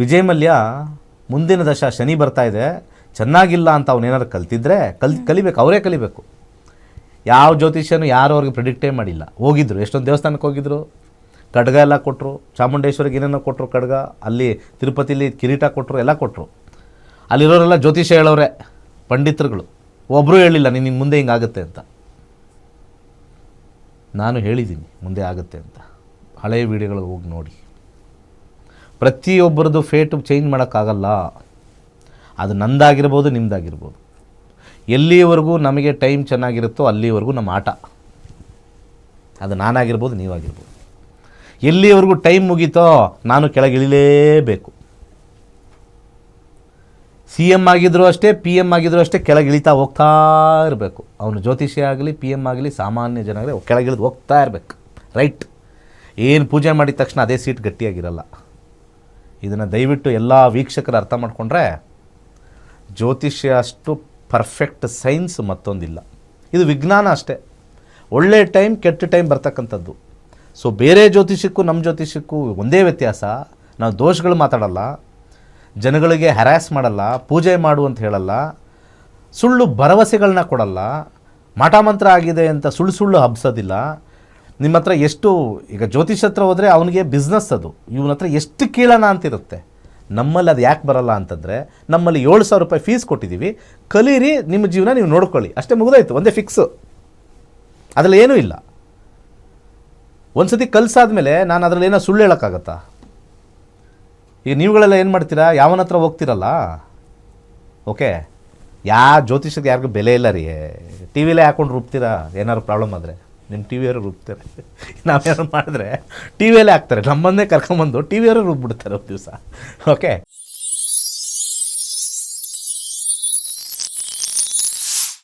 ವಿಜಯ್ ಮಲ್ಯ ಮುಂದಿನ ದಶ ಶನಿ ಬರ್ತಾ ಇದೆ, ಚೆನ್ನಾಗಿಲ್ಲ ಅಂತ ಅವನೇನಾದ್ರು ಕಲ್ತಿದ್ರೆ ಕಲಿಬೇಕು, ಅವರೇ ಕಲಿಬೇಕು. ಯಾವ ಜ್ಯೋತಿಷ್ಯನೂ ಯಾರು ಅವ್ರಿಗೆ ಪ್ರಿಡಿಕ್ಟೇ ಮಾಡಿಲ್ಲ. ಹೋಗಿದ್ರು, ಎಷ್ಟೊಂದು ದೇವಸ್ಥಾನಕ್ಕೆ ಹೋಗಿದ್ರು, ಖಡ್ಗ ಎಲ್ಲ ಕೊಟ್ಟರು, ಚಾಮುಂಡೇಶ್ವರಿಗೆ ಏನೇನೋ ಕೊಟ್ಟರು ಖಡ್ಗ, ಅಲ್ಲಿ ತಿರುಪತಿಲಿ ಕಿರೀಟ ಕೊಟ್ಟರು, ಎಲ್ಲ ಕೊಟ್ಟರು. ಅಲ್ಲಿರೋರೆಲ್ಲ ಜ್ಯೋತಿಷ್ಯ ಹೇಳೋರೆ, ಪಂಡಿತರುಗಳು. ಒಬ್ಬರು ಹೇಳಿಲ್ಲ ನಿನಗೆ ಮುಂದೆ ಹಿಂಗಾಗುತ್ತೆ ಅಂತ. ನಾನು ಹೇಳಿದ್ದೀನಿ ಮುಂದೆ ಆಗುತ್ತೆ ಅಂತ. ಹಳೆಯ ವೀಡಿಯೋಗಳಿಗೆ ಹೋಗಿ ನೋಡಿ. ಪ್ರತಿಯೊಬ್ಬರದ್ದು ಫೇಟು ಚೇಂಜ್ ಮಾಡೋಕ್ಕಾಗಲ್ಲ. ಅದು ನಂದಾಗಿರ್ಬೋದು, ನಿಮ್ಮದಾಗಿರ್ಬೋದು. ಎಲ್ಲಿವರೆಗೂ ನಮಗೆ ಟೈಮ್ ಚೆನ್ನಾಗಿರುತ್ತೋ ಅಲ್ಲಿವರೆಗೂ ನಮ್ಮ ಆಟ. ಅದು ನಾನಾಗಿರ್ಬೋದು, ನೀವಾಗಿರ್ಬೋದು. ಎಲ್ಲಿವರೆಗೂ ಟೈಮ್ ಮುಗೀತೋ ನಾನು ಕೆಳಗಿಳಿಲೇಬೇಕು. CM ಆಗಿದ್ರೂ ಅಷ್ಟೇ, PM ಆಗಿದ್ರೂ ಅಷ್ಟೇ, ಕೆಳಗಿಳಿತಾ ಹೋಗ್ತಾ ಇರಬೇಕು. ಅವನು ಜ್ಯೋತಿಷ್ಯ ಆಗಲಿ, PM ಆಗಲಿ, ಸಾಮಾನ್ಯ ಜನ ಆಗಲಿ ಕೆಳಗಿಳಿದು ಹೋಗ್ತಾ ಇರಬೇಕು. ರೈಟ್. ಏನು ಪೂಜೆ ಮಾಡಿದ ತಕ್ಷಣ ಅದೇ ಸೀಟ್ ಗಟ್ಟಿಯಾಗಿರಲ್ಲ. ಇದನ್ನು ದಯವಿಟ್ಟು ಎಲ್ಲ ವೀಕ್ಷಕರು ಅರ್ಥ ಮಾಡಿಕೊಂಡ್ರೆ, ಜ್ಯೋತಿಷ್ಯ ಅಷ್ಟು ಪರ್ಫೆಕ್ಟ್ ಸೈನ್ಸ್ ಮತ್ತೊಂದಿಲ್ಲ. ಇದು ವಿಜ್ಞಾನ ಅಷ್ಟೇ. ಒಳ್ಳೆ ಟೈಮ್, ಕೆಟ್ಟ ಟೈಮ್ ಬರ್ತಕ್ಕಂಥದ್ದು. ಸೊ ಬೇರೆ ಜ್ಯೋತಿಷಕ್ಕೂ ನಮ್ಮ ಜ್ಯೋತಿಷಕ್ಕೂ ಒಂದೇ ವ್ಯತ್ಯಾಸ. ನಾವು ದೋಷಗಳು ಮಾತಾಡಲ್ಲ, ಜನಗಳಿಗೆ ಹ್ಯಾರಾಸ್ ಮಾಡಲ್ಲ, ಪೂಜೆ ಮಾಡು ಅಂತ ಹೇಳಲ್ಲ, ಸುಳ್ಳು ಭರವಸೆಗಳನ್ನ ಕೊಡಲ್ಲ, ಮಾಟಮಂತ್ರ ಆಗಿದೆ ಅಂತ ಸುಳ್ಳು ಹಬ್ಸೋದಿಲ್ಲ. ನಿಮ್ಮ ಹತ್ರ ಎಷ್ಟು, ಈಗ ಜ್ಯೋತಿಷ ಹತ್ರ ಹೋದರೆ ಅವನಿಗೆ ಬಿಸ್ನೆಸ್ ಅದು, ಇವನ ಹತ್ರ ಎಷ್ಟು ಕೀಳೋಣ ಅಂತಿರುತ್ತೆ. ನಮ್ಮಲ್ಲಿ ಅದು ಯಾಕೆ ಬರಲ್ಲ ಅಂತಂದರೆ, ನಮ್ಮಲ್ಲಿ 7,000 ರೂಪಾಯಿ ಫೀಸ್ ಕೊಟ್ಟಿದ್ದೀವಿ, ಕಲೀರಿ, ನಿಮ್ಮ ಜೀವನ ನೀವು ನೋಡ್ಕೊಳ್ಳಿ, ಅಷ್ಟೇ, ಮುಗಿದಾಯ್ತು. ಒಂದೇ ಫಿಕ್ಸು, ಅದರಲ್ಲಿ ಏನೂ ಇಲ್ಲ. ಒಂದು ಸತಿ ಕಲಿಸಾದ್ಮೇಲೆ ನಾನು ಅದರಲ್ಲಿ ಏನೋ ಸುಳ್ಳು ಹೇಳೋಕ್ಕಾಗತ್ತಾ? ಈಗ ನೀವುಗಳೆಲ್ಲ ಏನು ಮಾಡ್ತೀರಾ, ಯಾವನ ಹತ್ರ ಹೋಗ್ತಿರಲ್ಲ, ಓಕೆ, ಜ್ಯೋತಿಷಕ್ಕೆ ಯಾರಿಗೂ ಬೆಲೆ ಇಲ್ಲ ರೀ. ಟಿ ವಿಲೇ ಹಾಕೊಂಡು ರೂಪ್ತೀರಾ, ಏನಾದ್ರು ಪ್ರಾಬ್ಲಮ್ ಆದರೆ ನಿಮ್ಮ ಟಿ ವಿಯವರು ರೂಪ್ತಾರೆ. ನಾವೇನಾದ್ರು ಮಾಡಿದ್ರೆ ಟಿ ವಿಯಲ್ಲೇ ಹಾಕ್ತಾರೆ, ನಮ್ಮನ್ನೇ ಕರ್ಕೊಂಬಂದು ಟಿ ವಿಯವರು ರುಬ್ಬಿಡ್ತಾರೆ ಒಂದು ದಿವಸ. ಓಕೆ.